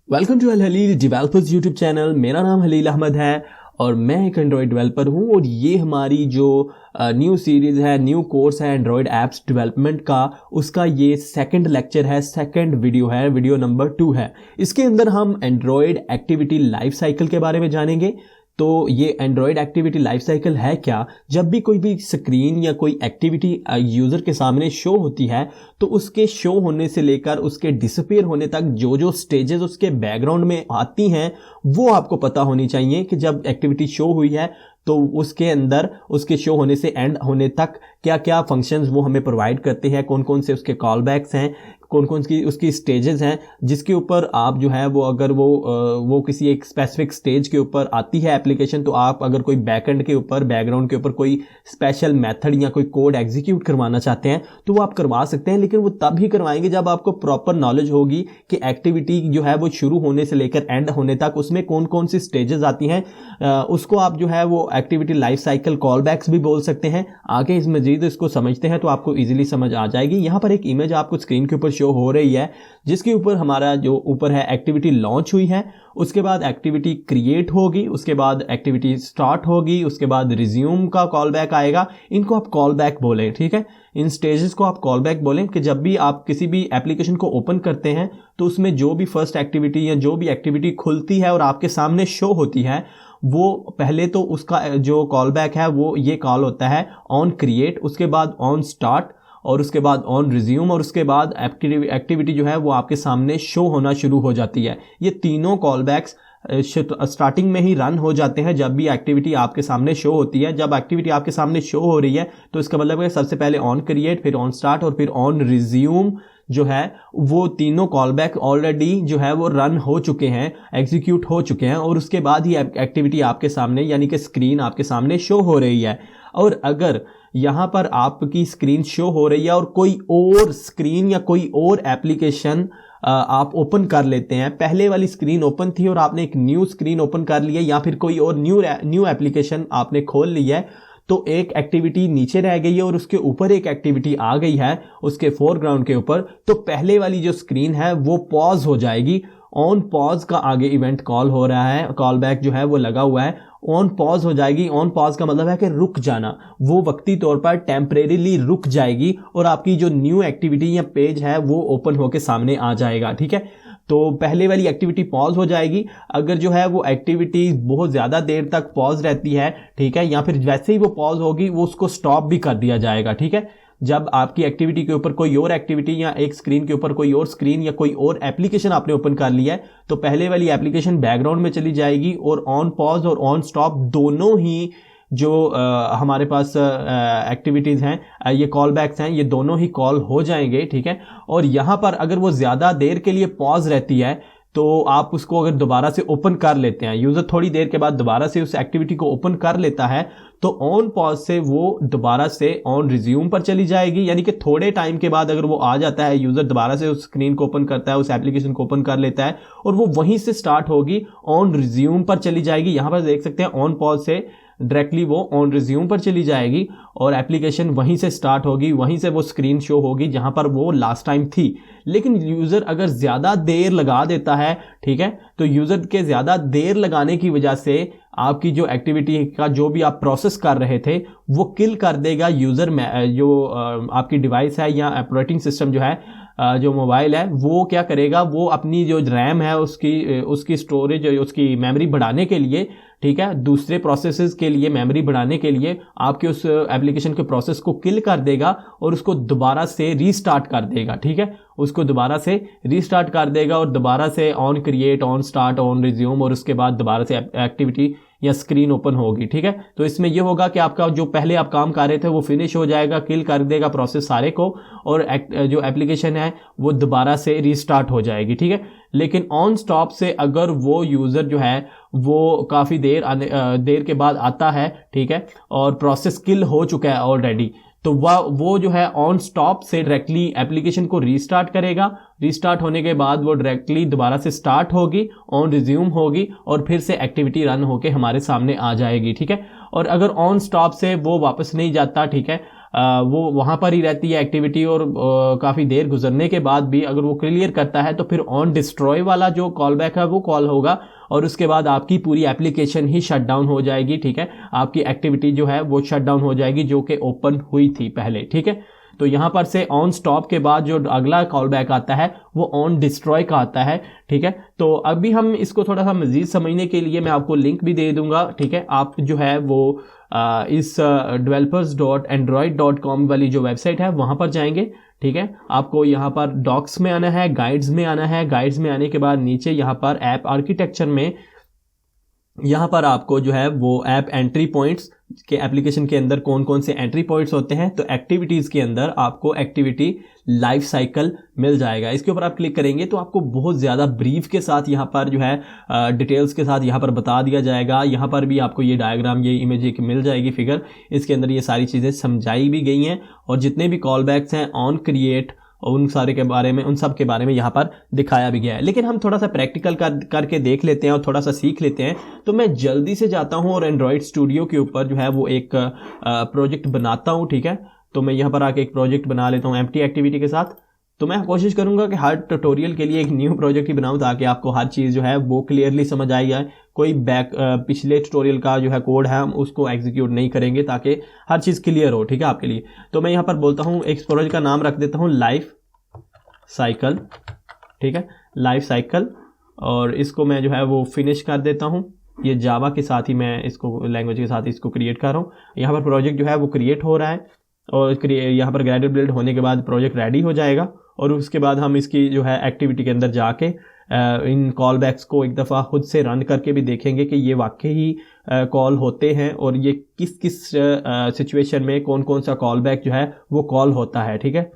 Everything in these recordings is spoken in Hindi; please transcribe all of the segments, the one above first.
Welcome to Al Halil developers YouTube channel. मेरा नाम हलील अहमद है और मैं एक एंड्रॉयड डेवलपर हूं और ये हमारी जो न्यू सीरीज़ है, न्यू कोर्स है एंड्रॉयड ऐप्स डेवलपमेंट का, उसका ये सेकंड लेक्चर है, सेकंड वीडियो है, वीडियो नंबर 2 है। इसके अंदर हम एंड्रॉयड एक्टिविटी लाइफ साइकिल के बारे में जानेंगे। तो ये एंड्रॉयड एक्टिविटी लाइफ साइकिल है क्या? जब भी कोई भी स्क्रीन या कोई एक्टिविटी यूज़र के सामने शो होती है तो उसके शो होने से लेकर उसके डिसअपीयर होने तक जो जो स्टेजेस उसके बैकग्राउंड में आती हैं वो आपको पता होनी चाहिए कि जब एक्टिविटी शो हुई है तो उसके अंदर उसके शो होने से एंड होने तक क्या क्या फंक्शंस वो हमें प्रोवाइड करते हैं, कौन कौन से उसके कॉल बैक्स हैं, कौन कौन सी उसकी स्टेजेस हैं, जिसके ऊपर आप जो है वो अगर वो किसी एक स्पेसिफिक स्टेज के ऊपर आती है एप्लीकेशन, तो आप अगर कोई बैकएंड के ऊपर, बैकग्राउंड के ऊपर कोई स्पेशल मेथड या कोई कोड एग्जीक्यूट करवाना चाहते हैं तो वो आप करवा सकते हैं। लेकिन वो तब ही करवाएंगे जब आपको प्रॉपर नॉलेज होगी कि एक्टिविटी जो है वो शुरू होने से लेकर एंड होने तक उसमें कौन कौन सी स्टेजेस आती हैं। उसको आप जो है वो activity life cycle callbacks भी बोल सकते हैं। आगे इस मजीद इसको समझते हैं तो आपको इजीली समझ आ जाएगी। यहाँ पर एक इमेज आपको स्क्रीन के ऊपर शो हो रही है जिसके ऊपर हमारा जो ऊपर है एक्टिविटी लॉन्च हुई है, उसके बाद एक्टिविटी क्रिएट होगी, उसके बाद एक्टिविटी स्टार्ट होगी, उसके बाद रिज्यूम का कॉल बैक आएगा। इनको आप कॉल बैक बोलें, ठीक है। इन स्टेजेस को आप कॉल बैक बोलें कि जब भी आप किसी भी एप्लीकेशन को ओपन करते हैं तो उसमें जो भी फर्स्ट एक्टिविटी या जो भी एक्टिविटी खुलती है और आपके सामने शो होती है वो पहले तो उसका जो कॉल बैक है वो ये कॉल होता है ऑन क्रिएट, उसके बाद ऑन स्टार्ट और उसके बाद ऑन रिज्यूम और उसके बाद एक्टिविटी जो है वो आपके सामने शो होना शुरू हो जाती है। ये तीनों कॉल बैक्स स्टार्टिंग में ही रन हो जाते हैं जब भी एक्टिविटी आपके सामने शो होती है। जब एक्टिविटी आपके सामने शो हो रही है तो इसका मतलब है सबसे पहले ऑन क्रिएट, फिर ऑन स्टार्ट और फिर ऑन रिज्यूम जो है वो तीनों कॉल बैक ऑलरेडी जो है वो रन हो चुके हैं, एग्जीक्यूट हो चुके हैं और उसके बाद ही एक्टिविटी आपके सामने यानी कि स्क्रीन आपके सामने शो हो रही है। और अगर यहाँ पर आपकी स्क्रीन शो हो रही है और कोई और स्क्रीन या कोई और एप्लीकेशन आप ओपन कर लेते हैं, पहले वाली स्क्रीन ओपन थी और आपने एक न्यू स्क्रीन ओपन कर ली है या फिर कोई और न्यू एप्लीकेशन आपने खोल ली है, तो एक एक्टिविटी नीचे रह गई है और उसके ऊपर एक एक्टिविटी आ गई है उसके फोरग्राउंड के ऊपर, तो पहले वाली जो स्क्रीन है वो पॉज हो जाएगी। ऑन पॉज का आगे इवेंट कॉल हो रहा है, कॉल बैक जो है वो लगा हुआ है, ऑन पॉज हो जाएगी। ऑन पॉज का मतलब है कि रुक जाना, वो वक्ती तौर पर टेम्परेरीली रुक जाएगी और आपकी जो न्यू एक्टिविटी या पेज है वो ओपन होके सामने आ जाएगा, ठीक है। तो पहले वाली एक्टिविटी पॉज हो जाएगी। अगर जो है वो एक्टिविटी बहुत ज़्यादा देर तक पॉज रहती है, ठीक है, या फिर वैसे ही वो पॉज होगी वो उसको स्टॉप भी कर दिया जाएगा, ठीक है। जब आपकी एक्टिविटी के ऊपर कोई और एक्टिविटी या एक स्क्रीन के ऊपर कोई और स्क्रीन या कोई और एप्लीकेशन आपने ओपन कर लिया है तो पहले वाली एप्लीकेशन बैकग्राउंड में चली जाएगी और ऑन पॉज और ऑन स्टॉप दोनों ही जो हमारे पास एक्टिविटीज़ हैं, ये कॉल बैक्स हैं, ये दोनों ही कॉल हो जाएंगे, ठीक है। और यहाँ पर अगर वो ज़्यादा देर के लिए पॉज रहती है तो आप उसको अगर दोबारा से ओपन कर लेते हैं, यूज़र थोड़ी देर के बाद दोबारा से उस एक्टिविटी को ओपन कर लेता है तो ऑन पॉज से वो दोबारा से ऑन रिज्यूम पर चली जाएगी। यानी कि थोड़े टाइम के बाद अगर वो आ जाता है, यूज़र दोबारा से उस स्क्रीन को ओपन करता है, उस एप्लीकेशन को ओपन कर लेता है और वो वहीं से स्टार्ट होगी, ऑन रिज्यूम पर चली जाएगी। यहाँ पर देख सकते हैं ऑन पॉज से डायरेक्टली वो ऑन रिज्यूम पर चली जाएगी और एप्लीकेशन वहीं से स्टार्ट होगी, वहीं से वो स्क्रीन शो होगी जहां पर वो लास्ट टाइम थी। लेकिन यूज़र अगर ज़्यादा देर लगा देता है, ठीक है, तो यूज़र के ज़्यादा देर लगाने की वजह से आपकी जो एक्टिविटी का जो भी आप प्रोसेस कर रहे थे वो किल कर देगा यूज़र में। जो आपकी डिवाइस है या ऑपरेटिंग सिस्टम जो है, जो मोबाइल है, वो क्या करेगा, वो अपनी जो रैम है उसकी स्टोरेज, उसकी मेमोरी बढ़ाने के लिए, ठीक है, दूसरे प्रोसेसेस के लिए मेमोरी बढ़ाने के लिए आपके उस एप्लीकेशन के प्रोसेस को किल कर देगा और उसको दोबारा से रीस्टार्ट कर देगा, ठीक है, उसको दोबारा से रीस्टार्ट कर देगा और दोबारा से on create, on start, on resume और उसके बाद दोबारा से एक्टिविटी या स्क्रीन ओपन होगी, ठीक है। तो इसमें यह होगा कि आपका जो पहले आप काम कर रहे थे वो फिनिश हो जाएगा, किल कर देगा प्रोसेस सारे को और जो एप्लीकेशन है वो दोबारा से रीस्टार्ट हो जाएगी, ठीक है। लेकिन ऑन स्टॉप से अगर वो यूज़र जो है वो काफ़ी देर के बाद आता है, ठीक है, और प्रोसेस किल हो चुका है ऑलरेडी, तो वो जो है ऑन स्टॉप से डायरेक्टली एप्लीकेशन को रीस्टार्ट करेगा। रीस्टार्ट होने के बाद वो डायरेक्टली दोबारा से स्टार्ट होगी, ऑन रिज्यूम होगी और फिर से एक्टिविटी रन होके हमारे सामने आ जाएगी, ठीक है। और अगर ऑन स्टॉप से वो वापस नहीं जाता, ठीक है, वो वहां पर ही रहती है एक्टिविटी, और काफी देर गुजरने के बाद भी अगर वो क्लियर करता है तो फिर ऑन डिस्ट्रॉय वाला जो कॉल बैक है वो कॉल होगा, और उसके बाद आपकी पूरी एप्लीकेशन ही शट डाउन हो जाएगी। ठीक है, आपकी एक्टिविटी जो है वो शट डाउन हो जाएगी जो कि ओपन हुई थी पहले। ठीक है, तो यहां पर से ऑन स्टॉप के बाद जो अगला कॉल बैक आता है वो ऑन डिस्ट्रॉय का आता है। ठीक है, तो अभी हम इसको थोड़ा सा मजीद समझने के लिए मैं आपको लिंक भी दे दूंगा। ठीक है, आप जो है वो इस developers.android.com वाली जो वेबसाइट है वहां पर जाएंगे। ठीक है, आपको यहाँ पर डॉक्स में आना है, गाइड्स में आना है। गाइड्स में आने के बाद नीचे यहाँ पर ऐप आर्किटेक्चर में यहाँ पर आपको जो है वो ऐप एंट्री पॉइंट्स के एप्लीकेशन के अंदर कौन कौन से एंट्री पॉइंट्स होते हैं, तो एक्टिविटीज के अंदर आपको एक्टिविटी लाइफ साइकिल मिल जाएगा। इसके ऊपर आप क्लिक करेंगे तो आपको बहुत ज़्यादा ब्रीफ के साथ यहाँ पर जो है डिटेल्स के साथ यहाँ पर बता दिया जाएगा। यहाँ पर भी आपको ये डायग्राम, ये इमेज एक मिल जाएगी फिगर, इसके अंदर ये सारी चीज़ें समझाई भी गई हैं, और जितने भी कॉल बैक्स हैं ऑन क्रिएट और उन सारे के बारे में, उन सब के बारे में यहाँ पर दिखाया भी गया है। लेकिन हम थोड़ा सा प्रैक्टिकल करके देख लेते हैं और थोड़ा सा सीख लेते हैं। तो मैं जल्दी से जाता हूँ और एंड्रॉयड स्टूडियो के ऊपर जो है वो एक प्रोजेक्ट बनाता हूँ। ठीक है, तो मैं यहाँ पर आके एक प्रोजेक्ट बना लेता हूँ एम्प्टी एक्टिविटी के साथ। तो मैं कोशिश करूंगा कि हर ट्यूटोरियल के लिए एक न्यू प्रोजेक्ट ही बनाऊं ताकि आपको हर चीज़ जो है वो क्लियरली समझ आई जाए। कोई पिछले ट्यूटोरियल का जो है कोड है हम उसको एग्जीक्यूट नहीं करेंगे ताकि हर चीज़ क्लियर हो। ठीक है, आपके लिए। तो मैं यहाँ पर बोलता हूँ, एक प्रोजेक्ट का नाम रख देता हूँ लाइफ साइकिल। ठीक है, लाइफ साइकिल, और इसको मैं जो है वो फिनिश कर देता हूँ। ये जावा के साथ ही मैं इसको लैंग्वेज के साथ इसको क्रिएट कर रहा हूँ। यहाँ पर प्रोजेक्ट जो है वो क्रिएट हो रहा है, और यहाँ पर ग्रेडेड बिल्ड होने के बाद प्रोजेक्ट रेडी हो जाएगा, और उसके बाद हम इसकी जो है एक्टिविटी के अंदर जाके इन कॉल बैक्स को एक दफ़ा खुद से रन करके भी देखेंगे कि ये वाकई ही कॉल होते हैं, और ये किस किस सिचुएशन में कौन कौन सा कॉल बैक जो है वो कॉल होता है। ठीक है,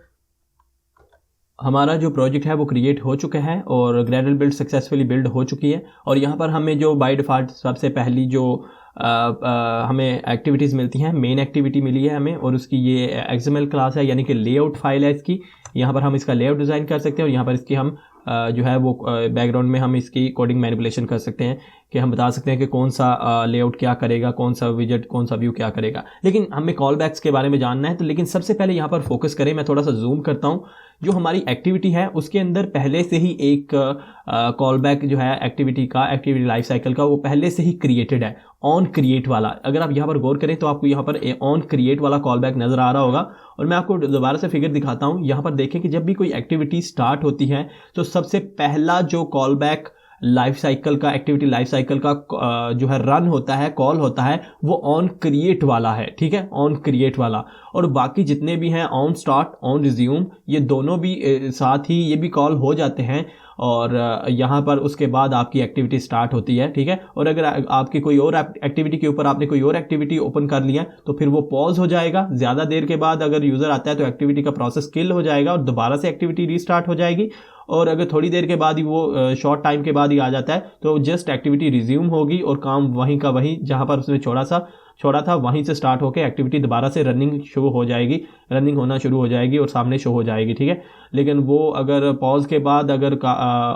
हमारा जो प्रोजेक्ट है वो क्रिएट हो चुका है और ग्रेडल बिल्ड सक्सेसफुली बिल्ड हो चुकी है। और यहाँ पर हमें जो बाय डिफ़ॉल्ट सबसे पहली जो हमें एक्टिविटीज़ मिलती हैं, मेन एक्टिविटी मिली है हमें, और उसकी ये एक्सएमएल क्लास है, यानी कि लेआउट फाइल है इसकी। यहाँ पर हम इसका लेआउट डिज़ाइन कर सकते हैं, और यहाँ पर इसकी हम जो है वो बैकग्राउंड में हम इसकी कोडिंग मैनिपुलेशन कर सकते हैं कि हम बता सकते हैं कि कौन सा लेआउट क्या करेगा, कौन सा विजेट, कौन सा व्यू क्या करेगा। लेकिन हमें कॉल बैक्स के बारे में जानना है, तो लेकिन सबसे पहले यहाँ पर फोकस करें। मैं थोड़ा सा जूम करता हूँ। जो हमारी एक्टिविटी है उसके अंदर पहले से ही एक कॉल बैक जो है एक्टिविटी लाइफ साइकिल का, वो पहले से ही क्रिएटेड है, ऑन क्रिएट वाला। अगर आप यहाँ पर गौर करें तो आपको यहाँ पर ऑन क्रिएट वाला कॉल बैक नजर आ रहा होगा। और मैं आपको दोबारा से फिगर दिखाता हूँ। यहाँ पर देखें कि जब भी कोई एक्टिविटी स्टार्ट होती है तो सबसे पहला जो कॉल बैक लाइफ साइकिल का, एक्टिविटी लाइफ साइकिल का जो है रन होता है, कॉल होता है, वो ऑन क्रिएट वाला है। ठीक है, ऑन क्रिएट वाला। और बाकी जितने भी हैं ऑन स्टार्ट, ऑन रिज्यूम, ये दोनों भी साथ ही ये भी कॉल हो जाते हैं, और यहाँ पर उसके बाद आपकी एक्टिविटी स्टार्ट होती है। ठीक है, और अगर आपकी कोई और एक्टिविटी के ऊपर आपने कोई और एक्टिविटी ओपन कर लिया तो फिर वो पॉज हो जाएगा। ज़्यादा देर के बाद अगर यूज़र आता है तो एक्टिविटी का प्रोसेस किल हो जाएगा और दोबारा से एक्टिविटी रीस्टार्ट हो जाएगी। और अगर थोड़ी देर के बाद ही वो शॉर्ट टाइम के बाद ही आ जाता है तो जस्ट एक्टिविटी रिज्यूम होगी और काम वहीं का वहीं जहाँ पर उसने छोड़ा था वहीं से स्टार्ट होकर एक्टिविटी दोबारा से रनिंग होना शुरू हो जाएगी और सामने शो हो जाएगी। ठीक है, लेकिन वो अगर पॉज के बाद अगर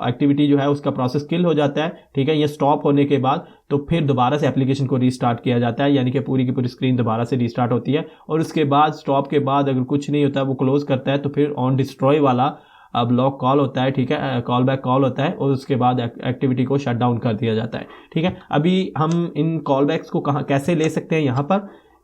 एक्टिविटी जो है उसका प्रोसेस किल हो जाता है, ठीक है, ये स्टॉप होने के बाद, तो फिर दोबारा से एप्लीकेशन को रीस्टार्ट किया जाता है, यानी कि पूरी की पूरी स्क्रीन दोबारा से रीस्टार्ट होती है। और उसके बाद स्टॉप के बाद अगर कुछ नहीं होता है, वो क्लोज करता है, तो फिर ऑन डिस्ट्रॉय वाला ब्लॉक कॉल होता है। ठीक है, कॉल बैक कॉल होता है, और उसके बाद एक्टिविटी को शट डाउन कर दिया जाता है। ठीक है, अभी हम इन कॉल बैक्स को कैसे ले सकते हैं।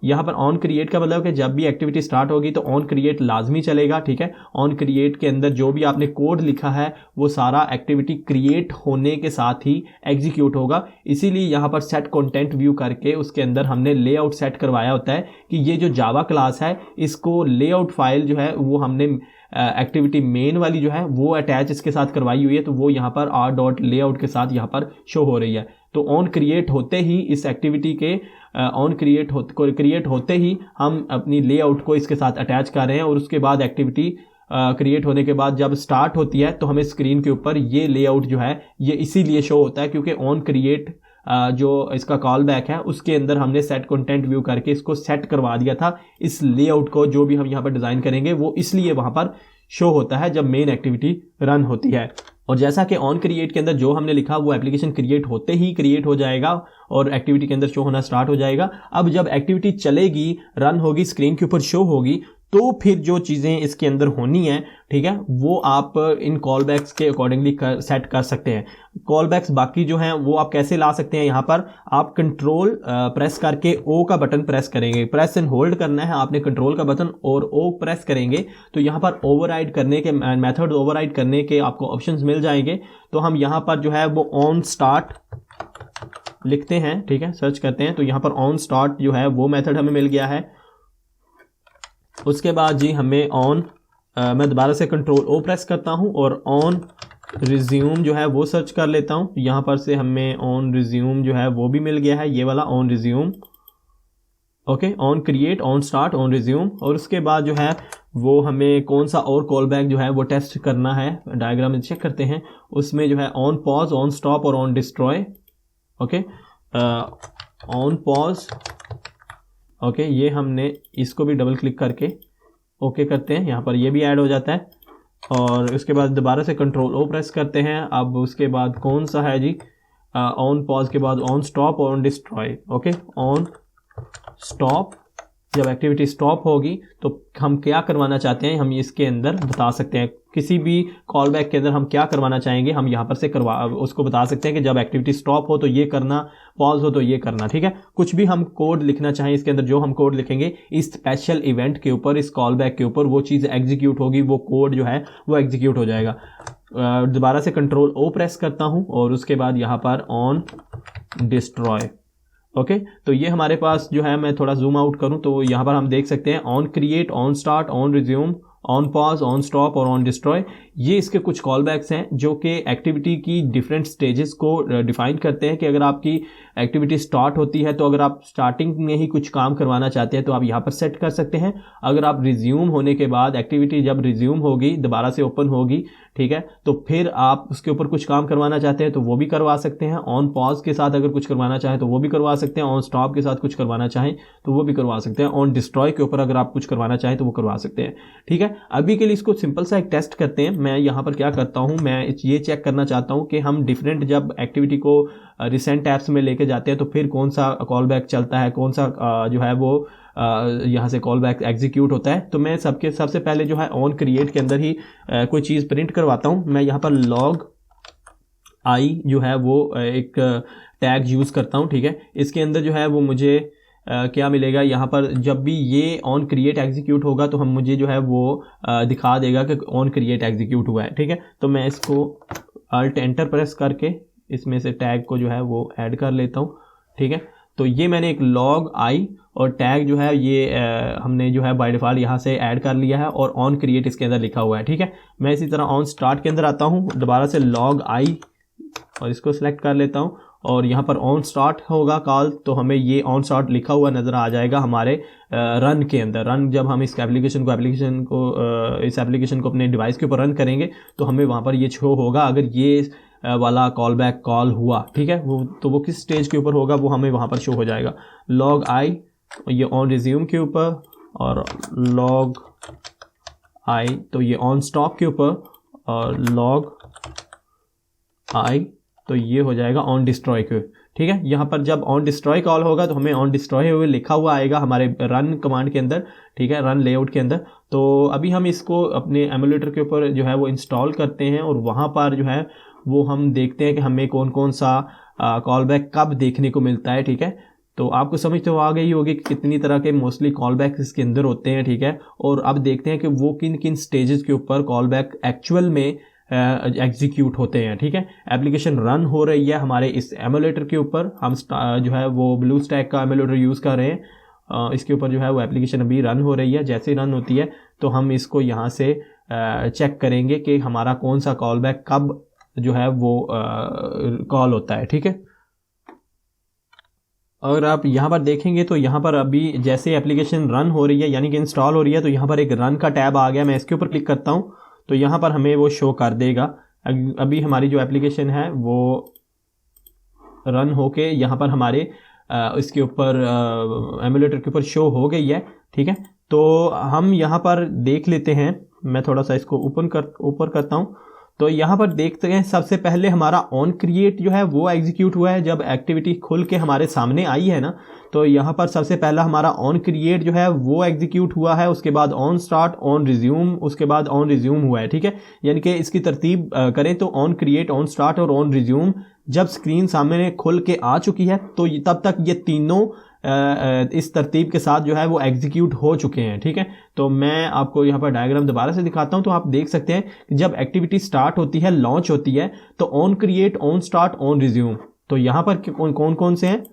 यहाँ पर ऑन क्रिएट का मतलब कि जब भी एक्टिविटी स्टार्ट होगी तो ऑन क्रिएट लाजमी चलेगा। ठीक है, ऑन क्रिएट के अंदर जो भी आपने कोड लिखा है वो सारा एक्टिविटी क्रिएट होने के साथ ही एग्जीक्यूट होगा। इसीलिए यहाँ पर सेट कंटेंट व्यू करके उसके अंदर हमने लेआउट सेट करवाया होता है कि ये जो जावा क्लास है इसको लेआउट फाइल जो है वो हमने एक्टिविटी मेन वाली जो है वो अटैच इसके साथ करवाई हुई है, तो वो यहाँ पर r.layout के साथ यहाँ पर शो हो रही है। तो ऑन क्रिएट होते ही इस एक्टिविटी के क्रिएट होते ही हम अपनी लेआउट को इसके साथ अटैच कर रहे हैं, और उसके बाद एक्टिविटी क्रिएट होने के बाद जब स्टार्ट होती है तो हमें स्क्रीन के ऊपर ये लेआउट जो है ये इसीलिए शो होता है क्योंकि ऑन क्रिएट जो इसका कॉल बैक है उसके अंदर हमने सेट कंटेंट व्यू करके इसको सेट करवा दिया था। इस लेआउट को जो भी हम यहाँ पर डिज़ाइन करेंगे वो इसलिए वहाँ पर शो होता है जब मेन एक्टिविटी रन होती है। और जैसा कि ऑन क्रिएट के अंदर जो हमने लिखा वो एप्लीकेशन क्रिएट होते ही क्रिएट हो जाएगा और एक्टिविटी के अंदर शो होना स्टार्ट हो जाएगा। अब जब एक्टिविटी चलेगी, रन होगी, स्क्रीन के ऊपर शो होगी, तो फिर जो चीज़ें इसके अंदर होनी है, ठीक है, वो आप इन कॉल बैक्स के अकॉर्डिंगली सेट कर सकते हैं। कॉल बैक्स बाकी जो हैं वो आप कैसे ला सकते हैं, यहाँ पर आप कंट्रोल प्रेस करके ओ का बटन प्रेस करेंगे, प्रेस एंड होल्ड करना है आपने कंट्रोल का बटन और ओ प्रेस करेंगे तो यहाँ पर ओवरराइड करने के मेथड ओवरराइड करने के आपको ऑप्शंस मिल जाएंगे। तो हम यहाँ पर जो है वो ऑन स्टार्ट लिखते हैं, ठीक है, सर्च करते हैं तो यहाँ पर ऑन स्टार्ट जो है वो मेथड हमें मिल गया है। उसके बाद जी हमें ऑन मैं दोबारा से कंट्रोल ओ प्रेस करता हूं और ऑन रिज्यूम जो है वो सर्च कर लेता हूं। यहाँ पर से हमें ऑन रिज्यूम जो है वो भी मिल गया है, ये वाला on resume. Okay, on create, on start, on resume. और उसके बाद जो है वो हमें कौन सा और कॉल बैक जो है वो टेस्ट करना है, डायग्राम में चेक करते हैं। उसमें जो है ऑन पॉज, ऑन स्टॉप और on destroy. Okay, on pause, okay, ये हमने इसको भी डबल क्लिक करके ओके करते हैं, यहाँ पर ये भी ऐड हो जाता है। और उसके बाद दोबारा से कंट्रोल ओ प्रेस करते हैं। अब उसके बाद कौन सा है जी, ऑन पॉज के बाद ऑन स्टॉप और on destroy. Okay, on stop, जब एक्टिविटी स्टॉप होगी तो हम क्या करवाना चाहते हैं हम इसके अंदर बता सकते हैं। किसी भी कॉल बैक के अंदर हम क्या करवाना चाहेंगे हम यहाँ पर से उसको बता सकते हैं कि जब एक्टिविटी स्टॉप हो तो ये करना, पॉज हो तो ये करना, ठीक है। कुछ भी हम कोड लिखना चाहें इसके अंदर, जो हम कोड लिखेंगे इस स्पेशल इवेंट के ऊपर, इस कॉल बैक के ऊपर वो चीज़ एग्जीक्यूट होगी, वो कोड जो है वो एग्जीक्यूट हो जाएगा। दोबारा से कंट्रोल ओ प्रेस करता हूँ और उसके बाद यहाँ पर ऑन डिस्ट्रॉय। ओके, तो ये हमारे पास जो है, मैं थोड़ा जूम आउट करूं तो यहाँ पर हम देख सकते हैं on create, on start, on resume, on pause, on stop और ऑन डिस्ट्रॉय। ये इसके कुछ कॉल बैक्स हैं जो कि एक्टिविटी की डिफरेंट स्टेजेस को डिफाइन करते हैं कि अगर आपकी एक्टिविटी स्टार्ट होती है तो अगर आप स्टार्टिंग में ही कुछ काम करवाना चाहते हैं तो आप यहाँ पर सेट कर सकते हैं। अगर आप रिज्यूम होने के बाद, एक्टिविटी जब रिज्यूम होगी, दोबारा से ओपन होगी, ठीक है, तो फिर आप उसके ऊपर कुछ काम करवाना चाहते हैं तो वो भी करवा सकते हैं। ऑन पॉज के साथ अगर कुछ करवाना चाहें तो वो भी करवा सकते हैं। ऑन स्टॉप के साथ कुछ करवाना चाहें तो वो भी करवा सकते हैं। ऑन डिस्ट्रॉय के ऊपर अगर आप कुछ करवाना चाहें तो वो करवा सकते हैं, ठीक है। अभी के लिए इसको सिंपल सा एक टेस्ट करते हैं। मैं यहाँ पर क्या करता हूँ, मैं ये चेक करना चाहता हूँ कि हम डिफरेंट जब एक्टिविटी को रिसेंट ऐप्स में लेके जाते हैं तो फिर कौन सा कॉल बैक चलता है, कौन सा जो है वो यहाँ से कॉल बैक एग्जीक्यूट होता है। तो मैं सबसे पहले जो है ऑन क्रिएट के अंदर ही कोई चीज़ प्रिंट करवाता हूँ। मैं यहाँ पर लॉग आई जो है वो एक टैग यूज़ करता हूँ, ठीक है। इसके अंदर जो है वो मुझे क्या मिलेगा, यहाँ पर जब भी ये ऑन क्रिएट एग्जीक्यूट होगा तो हम मुझे जो है वो दिखा देगा कि ऑन क्रिएट एग्जीक्यूट हुआ है, ठीक है। तो मैं इसको अल्ट एंटर प्रेस करके इसमें से टैग को जो है वो ऐड कर लेता हूँ, ठीक है। तो ये मैंने एक लॉग आई और टैग जो है ये हमने जो है बाय डिफ़ॉल्ट यहाँ से ऐड कर लिया है और ऑन क्रिएट इसके अंदर लिखा हुआ है, ठीक है। मैं इसी तरह ऑन स्टार्ट के अंदर आता हूँ, दोबारा से लॉग आई और इसको सिलेक्ट कर लेता हूँ और यहाँ पर ऑन स्टार्ट होगा कॉल तो हमें ये ऑन स्टार्ट लिखा हुआ नज़र आ जाएगा हमारे रन के अंदर। रन जब हम इस एप्लीकेशन को अपने डिवाइस के ऊपर रन करेंगे तो हमें वहाँ पर ये शो होगा अगर ये वाला कॉल बैक कॉल हुआ, ठीक है। वो किस स्टेज के ऊपर होगा वो हमें वहाँ पर शो हो जाएगा। लॉग आई ये ऑन रिज्यूम के ऊपर और लॉग आई तो ये ऑन स्टॉप के ऊपर और लॉग आई तो ये हो जाएगा ऑन डिस्ट्रॉय के, ठीक है। यहाँ पर जब ऑन डिस्ट्रॉय कॉल होगा तो हमें ऑन डिस्ट्रॉय हुए लिखा हुआ आएगा हमारे रन कमांड के अंदर, ठीक है, रन लेआउट के अंदर। तो अभी हम इसको अपने एमुलेटर के ऊपर जो है वो इंस्टॉल करते हैं और वहाँ पर जो है वो हम देखते हैं कि हमें कौन कौन सा कॉल बैक कब देखने को मिलता है, ठीक है। तो आपको समझ तो आ गई होगी कि कितनी तरह के मोस्टली कॉल बैक इसके अंदर होते हैं, ठीक है। और अब देखते हैं कि वो किन किन स्टेजेस के ऊपर कॉल बैक एक्चुअल में एग्जीक्यूट होते हैं, ठीक है। एप्लीकेशन रन हो रही है हमारे इस एमुलेटर के ऊपर, हम जो है वो ब्लू स्टैक का एमुलेटर यूज़ कर रहे हैं। इसके ऊपर जो है वो एप्लीकेशन अभी रन हो रही है। जैसे रन होती है तो हम इसको यहाँ से चेक करेंगे कि हमारा कौन सा कॉल बैक कब जो है वो कॉल होता है, ठीक है। अगर आप यहाँ पर देखेंगे तो यहाँ पर अभी जैसे एप्लीकेशन रन हो रही है यानी कि इंस्टॉल हो रही है तो यहाँ पर एक रन का टैब आ गया। मैं इसके ऊपर क्लिक करता हूँ तो यहाँ पर हमें वो शो कर देगा। अभी हमारी जो एप्लीकेशन है वो रन होके यहाँ पर हमारे इसके ऊपर एमुलेटर के ऊपर शो हो गई है, ठीक है। तो हम यहाँ पर देख लेते हैं, मैं थोड़ा सा इसको ऊपर करता हूँ तो यहाँ पर देखते हैं सबसे पहले हमारा ऑन क्रिएट जो है वो एग्जीक्यूट हुआ है जब एक्टिविटी खुल के हमारे सामने आई है ना। तो यहाँ पर सबसे पहला हमारा ऑन क्रिएट जो है वो एग्जीक्यूट हुआ है, उसके बाद ऑन स्टार्ट, ऑन रिज्यूम, उसके बाद ऑन रिज्यूम हुआ है, ठीक है। यानी कि इसकी तरतीब करें तो ऑन क्रिएट, ऑन स्टार्ट और ऑन रिज्यूम जब स्क्रीन सामने खुल के आ चुकी है तो तब तक ये तीनों इस तरतीब के साथ जो है वो एग्जीक्यूट हो चुके हैं, ठीक है। तो मैं आपको यहाँ पर डायग्राम दोबारा से दिखाता हूँ। तो आप देख सकते हैं कि जब एक्टिविटी स्टार्ट होती है, लॉन्च होती है, तो on create, on start, on resume, तो यहाँ पर कौन कौन से हैं,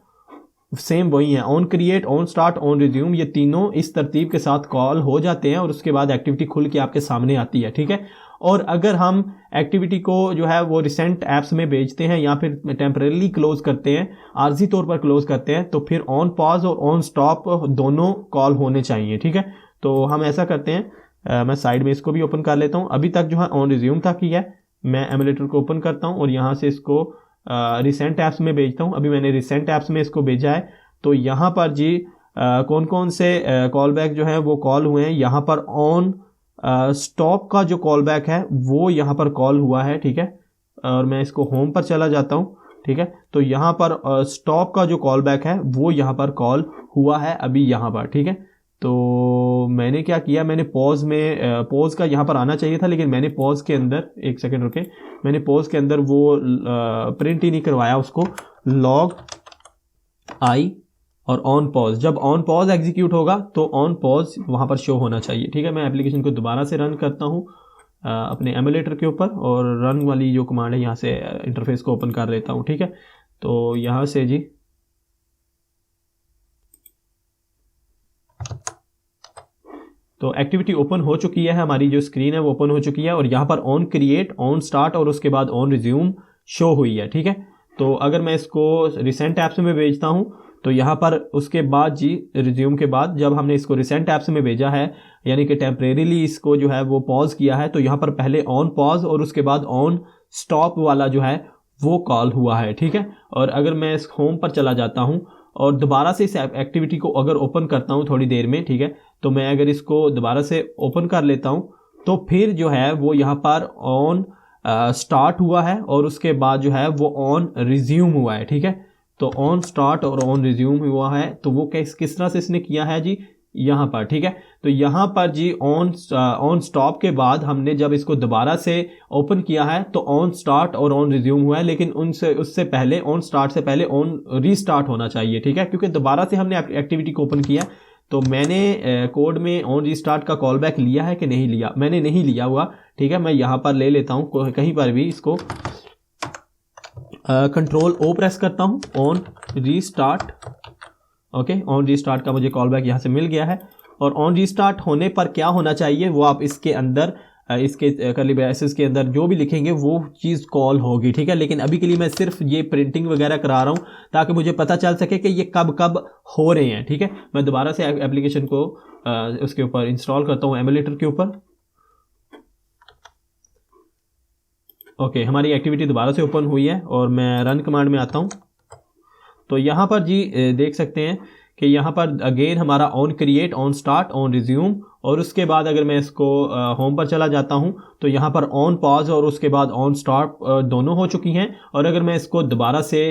सेम वही है, on create, on start, on resume, ये तीनों इस तरतीब के साथ कॉल हो जाते हैं और उसके बाद एक्टिविटी खुल के आपके सामने आती है, ठीक है। और अगर हम एक्टिविटी को जो है वो रिसेंट ऐप्स में भेजते हैं या फिर टेम्परेली क्लोज करते हैं, आर्जी तौर पर क्लोज करते हैं, तो फिर ऑन पॉज और ऑन स्टॉप दोनों कॉल होने चाहिए, ठीक है। तो हम ऐसा करते हैं, मैं साइड में इसको भी ओपन कर लेता हूँ। अभी तक जो है ऑन रिज्यूम था किया है, मैं एमुलेटर को ओपन करता हूँ और यहाँ से इसको रिसेंट ऐप्स में भेजता हूँ। अभी मैंने रिसेंट ऐप्स में इसको भेजा है। तो यहाँ पर जी कौन कौन से कॉल बैक जो है वो कॉल हुए हैं, यहाँ पर ऑन स्टॉप का जो कॉल बैक है वो यहाँ पर कॉल हुआ है, ठीक है। और मैं इसको होम पर चला जाता हूँ, ठीक है। तो यहाँ पर स्टॉप का जो कॉल बैक है वो यहाँ पर कॉल हुआ है अभी यहाँ पर, ठीक है। तो मैंने क्या किया, मैंने पॉज में पॉज का यहाँ पर आना चाहिए था, लेकिन मैंने पॉज के अंदर, एक सेकेंड रुके, मैंने पॉज के अंदर वो प्रिंट ही नहीं करवाया उसको, लॉग आई और ऑन पॉज। जब ऑन पॉज एग्जीक्यूट होगा तो ऑन पॉज वहाँ पर शो होना चाहिए, ठीक है। मैं एप्लीकेशन को दोबारा से रन करता हूँ अपने एमुलेटर के ऊपर और रन वाली जो कमांड है यहाँ से इंटरफेस को ओपन कर लेता हूँ, ठीक है। तो यहाँ से जी तो एक्टिविटी ओपन हो चुकी है, हमारी जो स्क्रीन है वो ओपन हो चुकी है और यहाँ पर ऑन क्रिएट, ऑन स्टार्ट और उसके बाद ऑन रिज्यूम शो हुई है, ठीक है। तो अगर मैं इसको रिसेंट ऐप्स में भेजता हूँ तो यहाँ पर उसके बाद जी रिज्यूम के बाद जब हमने इसको रिसेंट ऐप्स में भेजा है, यानी कि टेम्परेरीली इसको जो है वो पॉज किया है, तो यहाँ पर पहले ऑन पॉज और उसके बाद ऑन स्टॉप वाला जो है वो कॉल हुआ है, ठीक है। और अगर मैं इस होम पर चला जाता हूँ और दोबारा से इस एक्टिविटी को अगर ओपन करता हूँ थोड़ी देर में, ठीक है, तो मैं अगर इसको दोबारा से ओपन कर लेता हूँ तो फिर जो है वो यहाँ पर ऑन स्टार्ट हुआ है और उसके बाद जो है वो ऑन रिज्यूम हुआ है, ठीक है। तो ऑन स्टार्ट और ऑन रिज्यूम हुआ है, तो वो किस तरह से इसने किया है जी, यहाँ पर, ठीक है। तो यहाँ पर जी ऑन स्टॉप के बाद हमने जब इसको दोबारा से ओपन किया है तो ऑन स्टार्ट और ऑन रिज्यूम हुआ है, लेकिन उससे पहले, ऑन स्टार्ट से पहले ऑन रीस्टार्ट होना चाहिए, ठीक है, क्योंकि दोबारा से हमने एक्टिविटी को ओपन किया। तो मैंने कोड में ऑन रीस्टार्ट का कॉल बैक लिया है कि नहीं लिया, मैंने नहीं लिया हुआ, ठीक है। मैं यहाँ पर ले लेता हूँ कहीं पर भी इसको, कंट्रोल ओ प्रेस करता हूँ, on restart, okay, on restart का मुझे कॉल बैक यहाँ से मिल गया है। और ऑन रीस्टार्ट होने पर क्या होना चाहिए वो आप इसके अंदर, इसके कर्ली ब्रेसेस के अंदर जो भी लिखेंगे वो चीज़ कॉल होगी, ठीक है। लेकिन अभी के लिए मैं सिर्फ ये प्रिंटिंग वगैरह करा रहा हूँ ताकि मुझे पता चल सके कि ये कब कब हो रहे हैं, ठीक है। मैं दोबारा से एप्लीकेशन को उसके ऊपर इंस्टॉल करता हूँ एमुलेटर के ऊपर। ओके, हमारी एक्टिविटी दोबारा से ओपन हुई है और मैं रन कमांड में आता हूँ। तो यहाँ पर जी देख सकते हैं कि यहाँ पर अगेन हमारा on create, on start, on resume, और उसके बाद अगर मैं इसको होम पर चला जाता हूँ तो यहाँ पर ऑन पॉज और उसके बाद ऑन स्टार्ट दोनों हो चुकी हैं। और अगर मैं इसको दोबारा से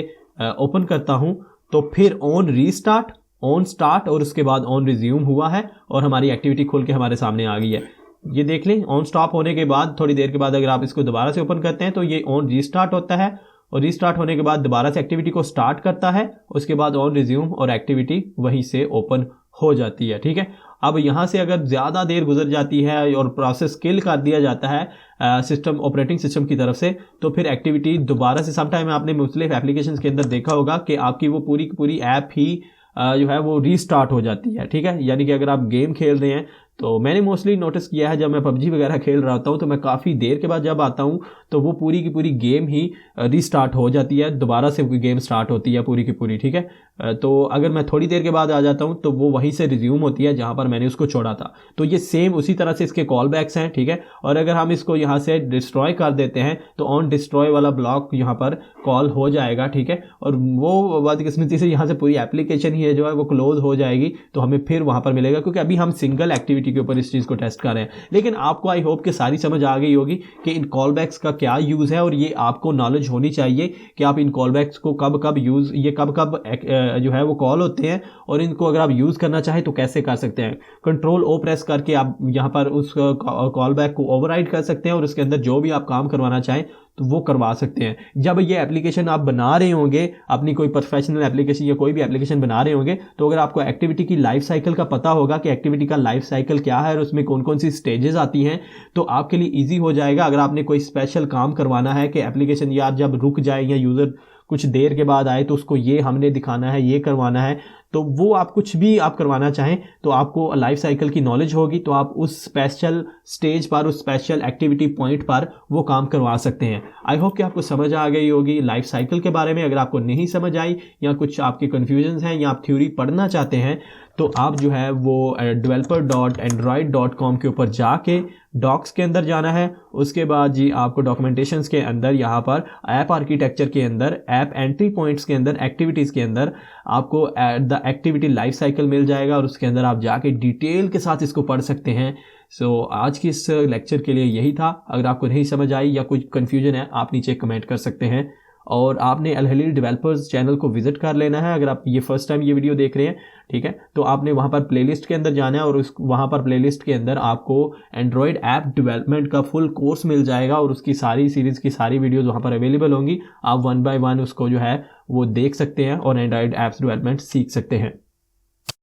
ओपन करता हूँ तो फिर ऑन रीस्टार्ट, ऑन स्टार्ट और उसके बाद ऑन रिज्यूम हुआ है और हमारी एक्टिविटी खुल के हमारे सामने आ गई है। ये देख लें, ऑन स्टॉप होने के बाद थोड़ी देर के बाद अगर आप इसको दोबारा से ओपन करते हैं तो ये ऑन रीस्टार्ट होता है और रीस्टार्ट होने के बाद दोबारा से एक्टिविटी को स्टार्ट करता है, उसके बाद ऑन रिज्यूम और एक्टिविटी वहीं से ओपन हो जाती है, ठीक है। अब यहाँ से अगर ज़्यादा देर गुजर जाती है और प्रोसेस किल कर दिया जाता है सिस्टम, ऑपरेटिंग सिस्टम की तरफ से, तो फिर एक्टिविटी दोबारा से, समटाइम आपने मुख्तलिफ एप्लीकेशंस के अंदर देखा होगा कि आपकी वो पूरी की पूरी ऐप ही जो है वो रीस्टार्ट हो जाती है, ठीक है। यानी कि अगर आप गेम खेल रहे हैं, तो मैंने मोस्टली नोटिस किया है जब मैं पबजी वगैरह खेल रहा होता हूँ तो मैं काफ़ी देर के बाद जब आता हूँ तो वो पूरी की पूरी गेम ही रीस्टार्ट हो जाती है, दोबारा से गेम स्टार्ट होती है पूरी की पूरी, ठीक है। तो अगर मैं थोड़ी देर के बाद आ जाता हूँ तो वो वहीं से रिज्यूम होती है जहाँ पर मैंने उसको छोड़ा था। तो ये सेम उसी तरह से इसके कॉल बैक्स हैं, ठीक है। और अगर हम इसको यहाँ से डिस्ट्रॉय कर देते हैं तो ऑन डिस्ट्रॉय वाला ब्लॉक यहाँ पर कॉल हो जाएगा, ठीक है। और वो बदकिस्मती से यहाँ से पूरी एप्लीकेशन ही है जो है वो क्लोज हो जाएगी, तो हमें फिर वहाँ पर मिलेगा, क्योंकि अभी हम सिंगल एक्टिविटी एक्टिविटी के ऊपर इस चीज़ को टेस्ट कर रहे हैं। लेकिन आपको आई होप कि सारी समझ आ गई होगी कि इन कॉलबैक्स का क्या यूज़ है, और ये आपको नॉलेज होनी चाहिए कि आप इन कॉलबैक्स को कब कब यूज़, ये कब कब जो है वो कॉल होते हैं, और इनको अगर आप यूज़ करना चाहें तो कैसे कर सकते हैं। कंट्रोल ओ प्रेस करके आप यहाँ पर उस कॉलबैक को ओवरराइड कर सकते हैं और उसके अंदर जो भी आप काम करवाना चाहें तो वो करवा सकते हैं। जब ये एप्लीकेशन आप बना रहे होंगे, अपनी कोई प्रोफेशनल एप्लीकेशन या कोई भी एप्लीकेशन बना रहे होंगे, तो अगर आपको एक्टिविटी की लाइफ साइकिल का पता होगा कि एक्टिविटी का लाइफ साइकिल क्या है और उसमें कौन कौन सी स्टेजेस आती हैं, तो आपके लिए ईजी हो जाएगा। अगर आपने कोई स्पेशल काम करवाना है कि एप्लीकेशन यार जब रुक जाए या यूज़र कुछ देर के बाद आए तो उसको ये हमने दिखाना है, ये करवाना है, तो वो आप कुछ भी आप करवाना चाहें तो आपको लाइफ साइकिल की नॉलेज होगी, तो आप उस स्पेशल स्टेज पर, उस स्पेशल एक्टिविटी पॉइंट पर वो काम करवा सकते हैं। आई होप कि आपको समझ आ गई होगी लाइफ साइकिल के बारे में। अगर आपको नहीं समझ आई या कुछ आपके कन्फ्यूजन्स हैं या आप थ्योरी पढ़ना चाहते हैं तो आप जो है वो developer.android.com के ऊपर जाके डॉक्स के अंदर जाना है। उसके बाद जी आपको डॉक्यूमेंटेशंस के अंदर यहाँ पर ऐप आर्किटेक्चर के अंदर, ऐप एंट्री पॉइंट्स के अंदर, एक्टिविटीज़ के अंदर आपको द एक्टिविटी लाइफ साइकिल मिल जाएगा और उसके अंदर आप जाके डिटेल के साथ इसको पढ़ सकते हैं। सो आज की इस लेक्चर के लिए यही था। अगर आपको नहीं समझ आई या कुछ कन्फ्यूजन है आप नीचे कमेंट कर सकते हैं, और आपने अल हलील डेवलपर्स चैनल को विजिट कर लेना है। अगर आप ये फर्स्ट टाइम ये वीडियो देख रहे हैं, ठीक है, तो आपने वहाँ पर प्लेलिस्ट के अंदर जाना है और उस वहाँ पर प्लेलिस्ट के अंदर आपको एंड्रॉयड ऐप डेवलपमेंट का फुल कोर्स मिल जाएगा और उसकी सारी सीरीज़ की सारी वीडियोज़ वहाँ पर अवेलेबल होंगी। आप 1 by 1 उसको जो है वो देख सकते हैं और एंड्रॉयड ऐप्स डेवलपमेंट सीख सकते हैं।